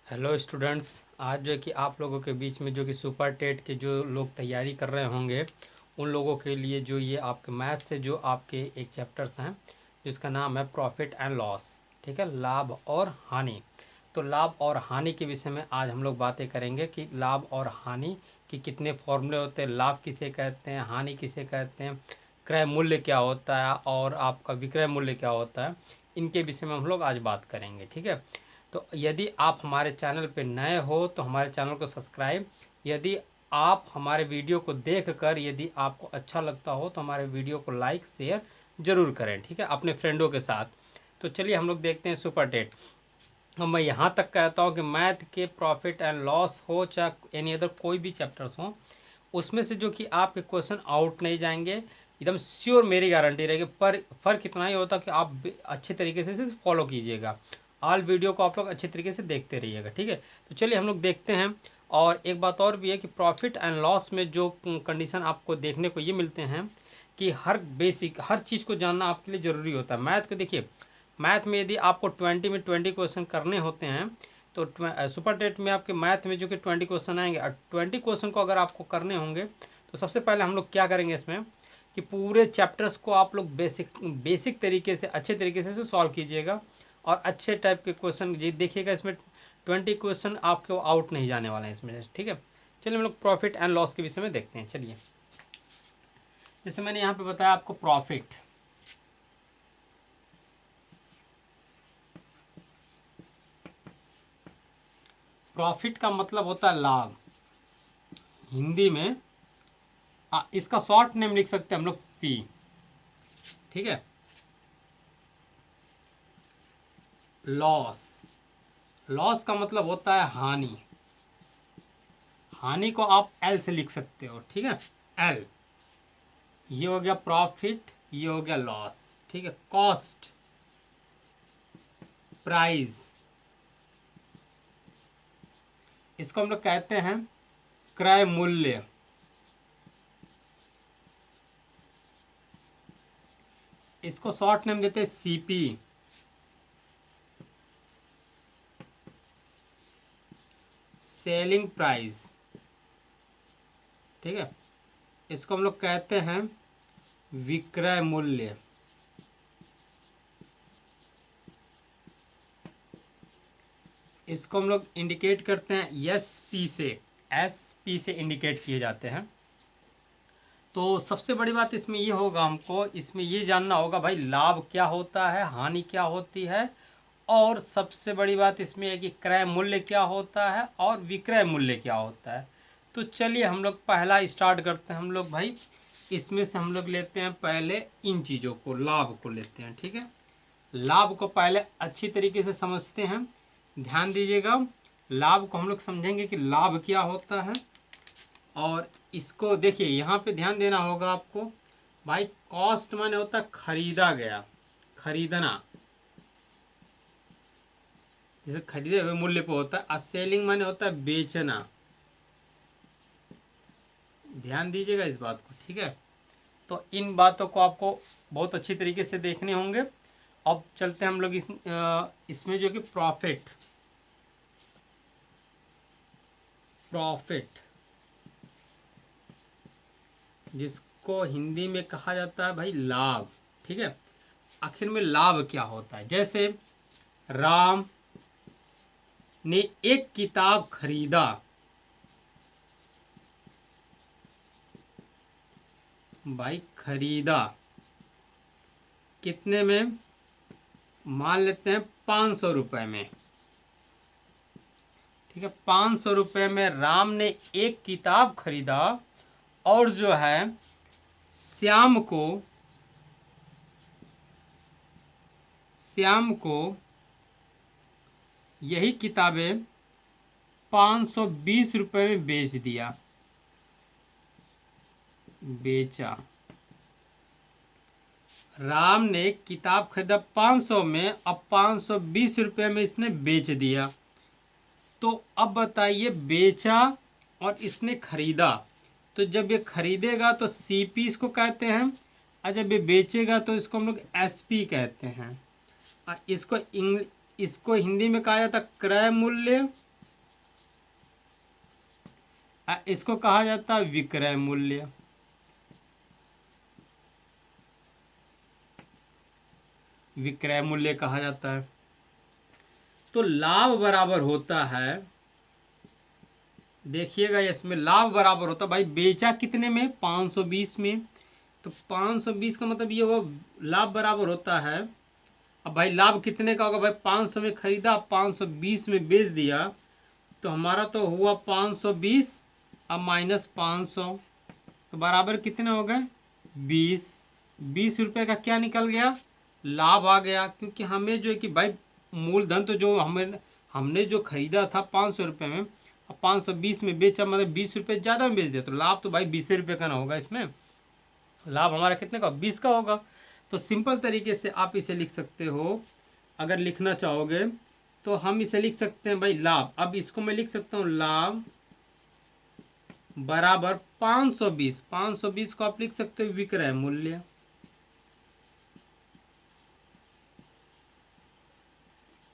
Hello students. आज जो है कि आप लोगों के बीच में जो कि सुपर टेट के जो लोग तैयारी कर रहे होंगे उन लोगों के लिए जो ये आपके मैथ से जो आपके एक चैप्टर्स हैं जिसका नाम है प्रॉफिट एंड लॉस। ठीक है, लाभ और हानि। तो लाभ और हानि के विषय में आज हम लोग बातें करेंगे कि लाभ और हानि के कितने फॉर्मूले होते हैं, लाभ किसे कहते हैं, हानि किसे कहते हैं, क्रय मूल्य क्या होता है और आपका विक्रय मूल्य क्या होता है। इनके विषय में हम लोग आज बात करेंगे। ठीक है, तो यदि आप हमारे चैनल पे नए हो तो हमारे चैनल को सब्सक्राइब, यदि आप हमारे वीडियो को देखकर यदि आपको अच्छा लगता हो तो हमारे वीडियो को लाइक शेयर ज़रूर करें। ठीक है, अपने फ्रेंडों के साथ। तो चलिए हम लोग देखते हैं सुपर टेट। और मैं यहाँ तक कहता हूँ कि मैथ के प्रॉफिट एंड लॉस हो चाहे एनी अदर कोई भी चैप्टर्स हो, उसमें से जो कि आपके क्वेश्चन आउट नहीं जाएंगे, एकदम श्योर मेरी गारंटी रहेगी। पर फ़र्क इतना ही होता कि आप अच्छे तरीके से इसे फॉलो कीजिएगा। ऑल वीडियो को आप लोग अच्छे तरीके से देखते रहिएगा। ठीक है, तो चलिए हम लोग देखते हैं। और एक बात और भी है कि प्रॉफिट एंड लॉस में जो कंडीशन आपको देखने को ये मिलते हैं कि हर बेसिक हर चीज़ को जानना आपके लिए ज़रूरी होता है। मैथ को देखिए, मैथ में यदि आपको 20 में 20 क्वेश्चन करने होते हैं तो सुपर टेट में आपके मैथ में जो कि 20 क्वेश्चन आएंगे और 20 क्वेश्चन को अगर आपको करने होंगे तो सबसे पहले हम लोग क्या करेंगे इसमें कि पूरे चैप्टर्स को आप लोग बेसिक तरीके से अच्छे तरीके से सॉल्व कीजिएगा और अच्छे टाइप के क्वेश्चन ये देखिएगा। इसमें 20 क्वेश्चन आपको आउट नहीं जाने वाले हैं इसमें। ठीक है, चलिए हम लोग प्रॉफिट एंड लॉस के विषय में देखते हैं। चलिए, जैसे मैंने यहाँ पे बताया आपको प्रॉफिट, प्रॉफिट का मतलब होता है लाभ। हिंदी में इसका शॉर्ट नेम लिख सकते हैं हम लोग पी। ठीक है, लॉस, लॉस का मतलब होता है हानि। हानि को आप एल से लिख सकते हो। ठीक है, एल, ये हो गया प्रॉफिट, ये हो गया लॉस। ठीक है, कॉस्ट, प्राइस, इसको हम लोग कहते हैं क्रय मूल्य। इसको शॉर्ट नेम देते हैं सीपी। Selling price. ठीक है, इसको हम लोग कहते हैं विक्रय मूल्य। इसको हम लोग इंडिकेट करते हैं एस पी से, एस पी से इंडिकेट किए जाते हैं। तो सबसे बड़ी बात इसमें ये होगा, हमको इसमें ये जानना होगा भाई लाभ क्या होता है, हानि क्या होती है, और सबसे बड़ी बात इसमें है कि क्रय मूल्य क्या होता है और विक्रय मूल्य क्या होता है। तो चलिए हम लोग पहला स्टार्ट करते हैं। हम लोग भाई इसमें से हम लोग लेते हैं पहले इन चीज़ों को, लाभ को लेते हैं। ठीक है, लाभ को पहले अच्छी तरीके से समझते हैं, ध्यान दीजिएगा। लाभ को हम लोग समझेंगे कि लाभ क्या होता है। और इसको देखिए यहाँ पे ध्यान देना होगा आपको भाई। कॉस्ट माने होता है खरीदा गया, खरीदना, जैसे खरीदे हुए मूल्य पे होता है। और सेलिंग माने होता है बेचना। ध्यान दीजिएगा इस बात को। ठीक है, तो इन बातों को आपको बहुत अच्छी तरीके से देखने होंगे। अब चलते हैं हम लोग इसमें जो कि प्रॉफिट, प्रॉफिट जिसको हिंदी में कहा जाता है भाई लाभ। ठीक है, आखिर में लाभ क्या होता है। जैसे राम ने एक किताब खरीदा, भाई खरीदा कितने में, मान लेते हैं 500 रुपए में। ठीक है, 500 रुपए में राम ने एक किताब खरीदा और जो है श्याम को, श्याम को यही किताबें 520 रुपए में बेच दिया, बेचा। राम ने किताब खरीदा 500 में, अब 520 रुपए में इसने बेच दिया। तो अब बताइए, बेचा और इसने खरीदा, तो जब ये खरीदेगा तो सीपी इसको कहते हैं, और जब ये बेचेगा तो इसको हम लोग एसपी कहते हैं। और इसको हिंदी में कहा जाता है क्रय मूल्य, इसको कहा जाता है विक्रय मूल्य। विक्रय मूल्य कहा जाता है। तो लाभ बराबर होता है, देखिएगा इसमें लाभ बराबर होता है भाई, बेचा कितने में 520 में, तो 520 का मतलब ये वो लाभ बराबर होता है। अब भाई लाभ कितने का होगा भाई, 500 में खरीदा 520 में बेच दिया, तो हमारा तो हुआ 520 अब माइनस 500, तो बराबर कितने हो गए 20। 20 रुपये का क्या निकल गया, लाभ आ गया। क्योंकि हमें जो है कि भाई मूलधन तो जो हमने जो खरीदा था 500 रुपये में, अब 520 में बेचा, मतलब 20 रुपये ज़्यादा में बेच दिया, तो लाभ तो भाई 20 रुपये का ना होगा, इसमें लाभ हमारा कितने का 20 का होगा। तो सिंपल तरीके से आप इसे लिख सकते हो, अगर लिखना चाहोगे तो हम इसे लिख सकते हैं भाई लाभ। अब इसको मैं लिख सकता हूँ लाभ बराबर 520, 520 को आप लिख सकते हो विक्रय मूल्य।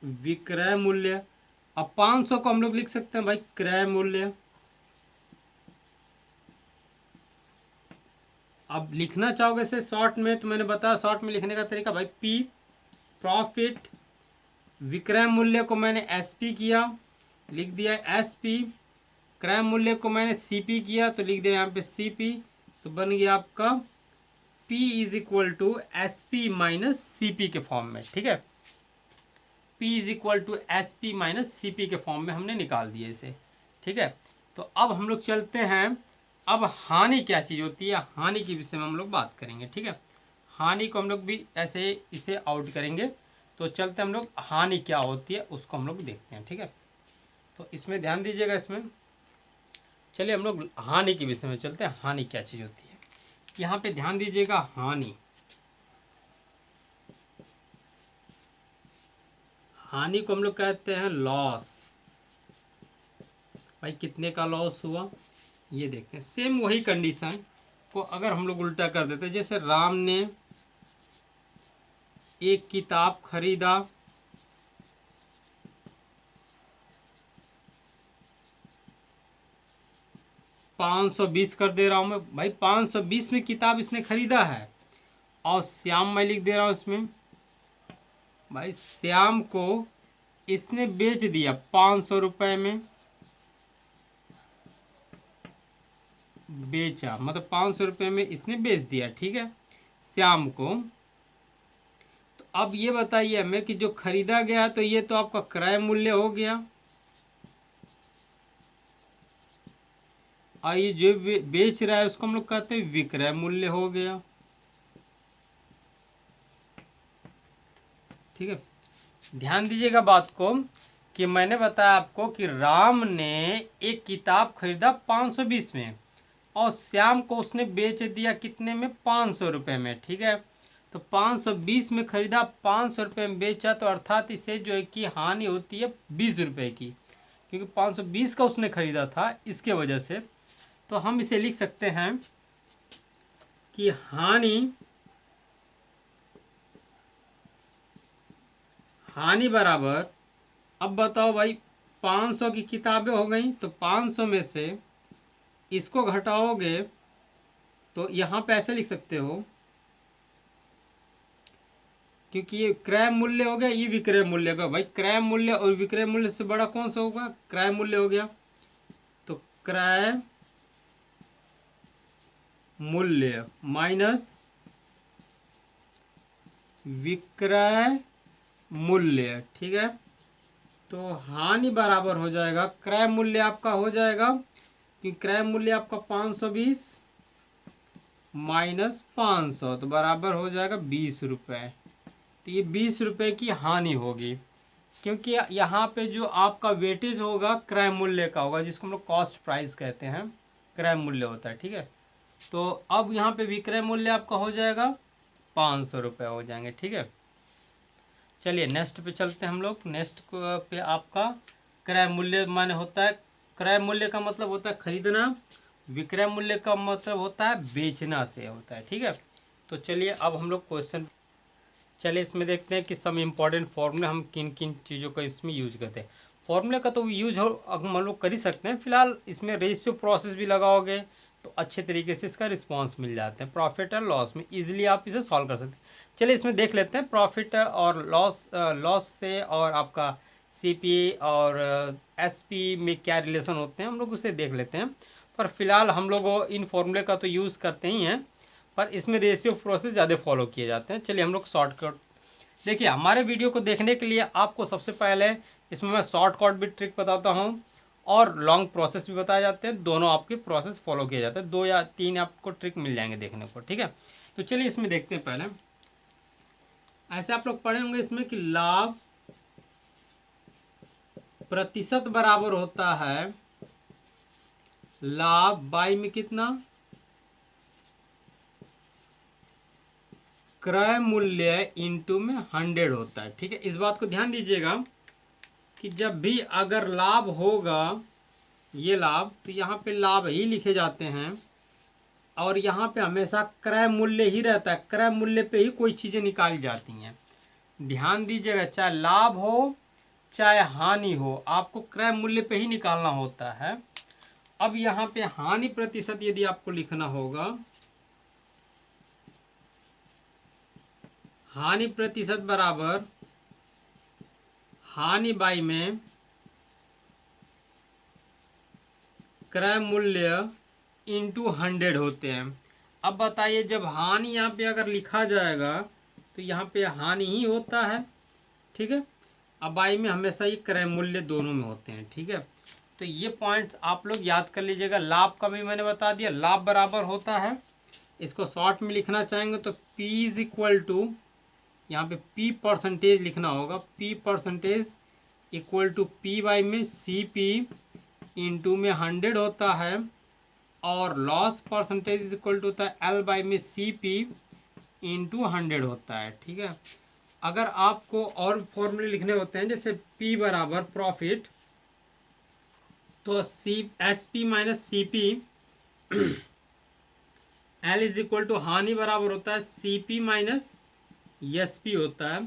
विक्रय मूल्य। अब 500 को हम लोग लिख सकते हैं भाई क्रय मूल्य। अब लिखना चाहोगे इसे शॉर्ट में, तो मैंने बताया शॉर्ट में लिखने का तरीका भाई पी प्रॉफिट, विक्रय मूल्य को मैंने एसपी किया, लिख दिया एसपी, क्रय मूल्य को मैंने सीपी किया तो लिख दिया यहाँ पे सीपी, तो बन गया आपका P is equal to S P minus C P के फॉर्म में। ठीक है, P is equal to S P minus C P के फॉर्म में हमने निकाल दिया इसे। ठीक है, तो अब हम लोग चलते हैं, अब हानि क्या चीज़ होती है, हानि के विषय में हम लोग बात करेंगे। ठीक है, हानि को हम लोग भी ऐसे इसे आउट करेंगे, तो चलते हम लोग हानि क्या होती है उसको हम लोग देखते हैं। ठीक है, तो इसमें ध्यान दीजिएगा, इसमें चलिए हम लोग हानि के विषय में चलते हैं। हानि क्या चीज़ होती है, यहाँ पे ध्यान दीजिएगा। हानि, हानि को हम लोग कहते हैं लॉस। भाई कितने का लॉस हुआ ये देखते हैं। सेम वही कंडीशन को अगर हम लोग उल्टा कर देते हैं, जैसे राम ने एक किताब खरीदा, $520 कर दे रहा हूं मैं भाई, 520 में किताब इसने खरीदा है, और श्याम मैं लिख दे रहा हूं इसमें भाई, श्याम को इसने बेच दिया 500 रुपए में, बेचा मतलब 500 रुपये में इसने बेच दिया। ठीक है, श्याम को। तो अब ये बताइए हमें कि जो खरीदा गया तो ये तो आपका क्रय मूल्य हो गया, और ये जो बेच रहा है उसको हम लोग कहते हैं विक्रय मूल्य हो गया। ठीक है, ध्यान दीजिएगा बात को कि मैंने बताया आपको कि राम ने एक किताब खरीदा 520 में, और श्याम को उसने बेच दिया कितने में 500 रुपये में। ठीक है, तो 520 में खरीदा 500 रुपये में बेचा, तो अर्थात इसे जो है कि हानि होती है 20 रुपये की, क्योंकि 520 का उसने खरीदा था इसके वजह से। तो हम इसे लिख सकते हैं कि हानि, हानि बराबर, अब बताओ भाई 500 की किताबें हो गई, तो 500 में से इसको घटाओगे तो यहाँ पे ऐसे लिख सकते हो, क्योंकि ये क्रय मूल्य हो गया, ये विक्रय मूल्य होगा भाई। क्रय मूल्य और विक्रय मूल्य से बड़ा कौन सा होगा, क्रय मूल्य हो गया। तो क्रय मूल्य माइनस विक्रय मूल्य। ठीक है, तो हानि बराबर हो जाएगा, क्रय मूल्य आपका हो जाएगा कि क्रय मूल्य आपका 520 माइनस 500, तो बराबर हो जाएगा 20 रुपये। तो ये 20 रुपये की हानि होगी, क्योंकि यहाँ पे जो आपका वेटेज होगा क्रय मूल्य का होगा, जिसको हम लोग कॉस्ट प्राइस कहते हैं, क्रय मूल्य होता है। ठीक है, तो अब यहाँ पे विक्रय मूल्य आपका हो जाएगा 500 रुपये हो जाएंगे। ठीक है, चलिए नेक्स्ट पे चलते हैं हम लोग। नेक्स्ट पे आपका क्रय मूल्य माने होता है, क्रय मूल्य का मतलब होता है खरीदना, विक्रय मूल्य का मतलब होता है बेचना से होता है। ठीक है, तो चलिए अब हम लोग क्वेश्चन, चलिए इसमें देखते हैं कि सम इम्पॉर्टेंट फॉर्मूला हम किन किन चीज़ों का इसमें यूज करते हैं। फॉर्मूले का तो यूज हो हम लोग कर ही सकते हैं। फिलहाल इसमें रेशियो प्रोसेस भी लगाओगे तो अच्छे तरीके से इसका रिस्पांस मिल जाते हैं। प्रॉफिट और लॉस में इजीली आप इसे सॉल्व कर सकते हैं। चलिए इसमें देख लेते हैं प्रॉफिट और लॉस से और आपका सीपी और एसपी में क्या रिलेशन होते हैं, हम लोग उसे देख लेते हैं। पर फिलहाल हम लोग इन फॉर्मूले का तो यूज़ करते ही हैं, पर इसमें रेशियो प्रोसेस ज़्यादा फॉलो किए जाते हैं। चलिए हम लोग शॉर्टकट देखिए। हमारे वीडियो को देखने के लिए आपको सबसे पहले इसमें मैं शॉर्टकट भी ट्रिक बताता हूँ और लॉन्ग प्रोसेस भी बताए जाते हैं। दोनों आपके प्रोसेस फॉलो किए जाते हैं, 2 या 3 आपको ट्रिक मिल जाएंगे देखने को, ठीक है। तो चलिए इसमें देखते हैं। पहले ऐसे आप लोग पढ़े होंगे इसमें कि लाभ प्रतिशत बराबर होता है लाभ बाई में कितना, क्रय मूल्य इंटू में 100 होता है, ठीक है। इस बात को ध्यान दीजिएगा कि जब भी अगर लाभ होगा ये लाभ, तो यहाँ पे लाभ ही लिखे जाते हैं और यहाँ पे हमेशा क्रय मूल्य ही रहता है। क्रय मूल्य पे ही कोई चीज़ें निकाली जाती हैं। ध्यान दीजिएगा, चाहे लाभ हो चाहे हानि हो, आपको क्रय मूल्य पे ही निकालना होता है। अब यहाँ पे हानि प्रतिशत यदि आपको लिखना होगा, हानि प्रतिशत बराबर हानि बाई में क्रय मूल्य इंटू 100 होते हैं। अब बताइए, जब हानि यहाँ पे अगर लिखा जाएगा तो यहाँ पे हानि ही होता है, ठीक है। अब बाई में हमेशा ये क्रय मूल्य दोनों में होते हैं, ठीक है। तो ये पॉइंट्स आप लोग याद कर लीजिएगा। लाभ का भी मैंने बता दिया, लाभ बराबर होता है, इसको शॉर्ट में लिखना चाहेंगे तो P इज इक्वल टू, यहाँ पे P परसेंटेज लिखना होगा, P percentage equal to P by में CP इंटू में 100 होता है, और loss percentage is equal to होता है L बाई में CP इंटू 100 होता है, ठीक है। अगर आपको और फॉर्मूले लिखने होते हैं, जैसे P बराबर प्रॉफिट, तो SP minus CP, L is equal to हानि बराबर होता है CP माइनस SP होता है।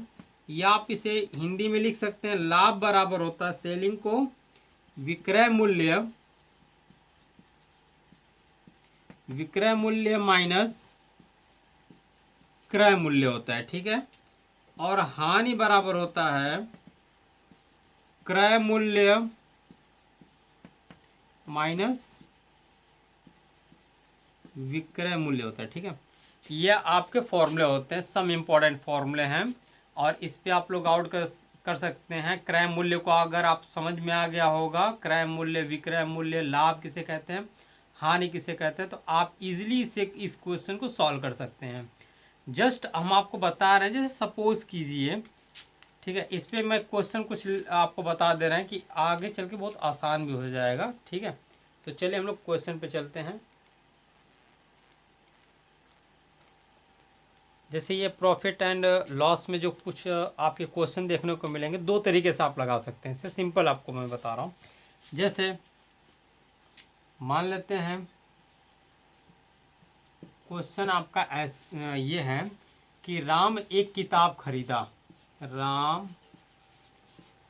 या आप इसे हिंदी में लिख सकते हैं, लाभ बराबर होता है सेलिंग को विक्रय मूल्य माइनस क्रय मूल्य होता है, ठीक है। और हानि बराबर होता है क्रय मूल्य माइनस विक्रय मूल्य होता है, ठीक है। ये आपके फॉर्मूले होते हैं, सम इम्पोर्टेंट फॉर्मूले हैं, और इस पे आप लोग आउट कर सकते हैं। क्रय मूल्य को अगर आप समझ में आ गया होगा, क्रय मूल्य, विक्रय मूल्य, लाभ किसे कहते हैं, हानि किसे कहते हैं, तो आप इजीली इस क्वेश्चन को सॉल्व कर सकते हैं। जस्ट हम आपको बता रहे हैं, जैसे सपोज कीजिए, ठीक है। इस पे मैं क्वेश्चन कुछ आपको बता दे रहे हैं कि आगे चल के बहुत आसान भी हो जाएगा, ठीक है। तो चलिए हम लोग क्वेश्चन पे चलते हैं। जैसे ये प्रॉफिट एंड लॉस में जो कुछ आपके क्वेश्चन देखने को मिलेंगे, 2 तरीके से आप लगा सकते हैं। इससे सिंपल आपको मैं बता रहा हूँ। जैसे मान लेते हैं क्वेश्चन आपका ये है कि राम एक किताब खरीदा। राम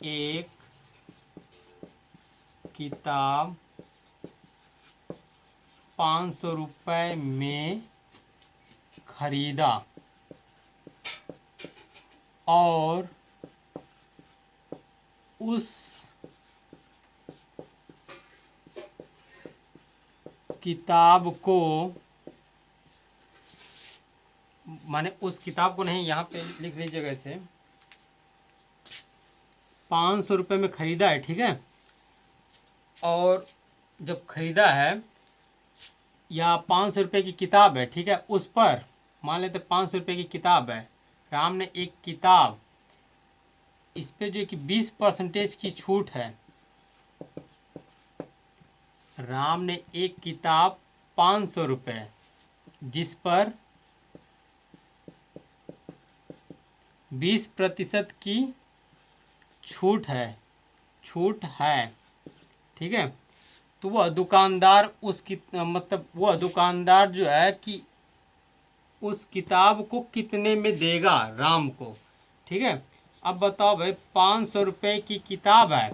एक किताब 500 रुपये में खरीदा और उस किताब को, माने उस किताब को नहीं, यहाँ पे लिख लीजिएगा इसे, 500 रुपये में खरीदा है, ठीक है। और जब खरीदा है, या 500 रुपये की किताब है, ठीक है, उस पर मान लेते 500 रुपये की किताब है, राम ने एक किताब, इस पे जो कि 20% की छूट है, राम ने एक किताब 500 रुपये जिस पर 20% की छूट है, ठीक है। तो वह दुकानदार मतलब वह दुकानदार जो है कि उस किताब को कितने में देगा राम को, ठीक है। अब बताओ भाई, 500 रुपये की किताब है,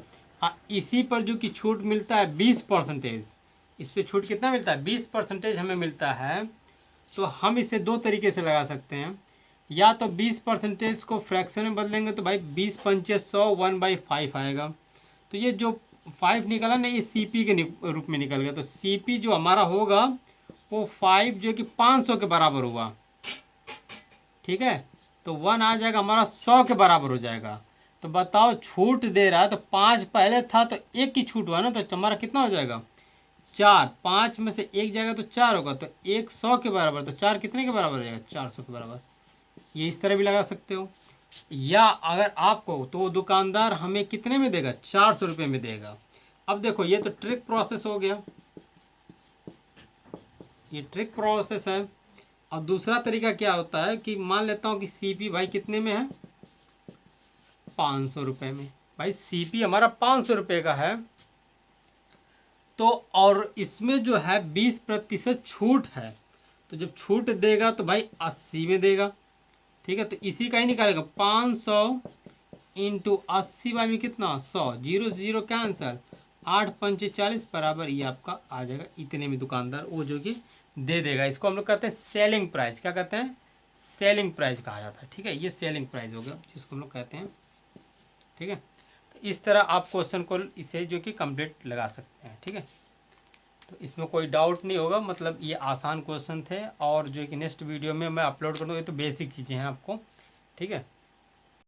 इसी पर जो कि छूट मिलता है 20%, इस पे छूट कितना मिलता है 20% हमें मिलता है। तो हम इसे दो तरीके से लगा सकते हैं, या तो 20% को फ्रैक्शन में बदलेंगे तो भाई 20×5 100 1/5 आएगा। तो ये जो 5 निकला ना, ये CP के रूप में निकल गया। तो CP जो हमारा होगा वो 5 जो कि 500 के बराबर हुआ, ठीक है। तो 1 आ जाएगा हमारा 100 के बराबर हो जाएगा। तो बताओ छूट दे रहा है तो 5 पहले था तो 1 की छूट हुआ ना, तो हमारा कितना हो जाएगा 4। 5 में से 1 जाएगा तो 4 होगा, तो 1 100 के बराबर, तो 4 कितने के बराबर हो जाएगा 400 के बराबर। ये इस तरह भी लगा सकते हो। या अगर आपको तो दुकानदार हमें कितने में देगा 400 रुपये में देगा। अब देखो ये तो ट्रिक प्रोसेस हो गया, ये ट्रिक प्रोसेस है। अब दूसरा तरीका क्या होता है कि मान लेता हूँ कि CP भाई कितने में है 500 रुपये में। भाई CP हमारा 500 रुपये का है, तो और इसमें जो है 20% छूट है। तो जब छूट देगा तो भाई 80 में देगा, ठीक है। तो इसी का ही निकालेगा 500 इंटू 80 में कितना 100, 0 से 0 कैंसल, 8 पंचे 40 बराबर, ये आपका आ जाएगा इतने में दुकानदार वो जो कि दे देगा। इसको हम लोग कहते हैं सेलिंग प्राइस। क्या कहते हैं सेलिंग प्राइस कहा जाता है, ठीक है। ये सेलिंग प्राइस हो गया जिसको हम लोग कहते हैं, ठीक है। तो इस तरह आप क्वेश्चन को इसे जो कि कंप्लीट लगा सकते हैं, ठीक है। तो इसमें कोई डाउट नहीं होगा, मतलब ये आसान क्वेश्चन थे। और जो कि नेक्स्ट वीडियो में मैं अपलोड कर दूँगा, ये तो बेसिक चीज़ें हैं आपको, ठीक है।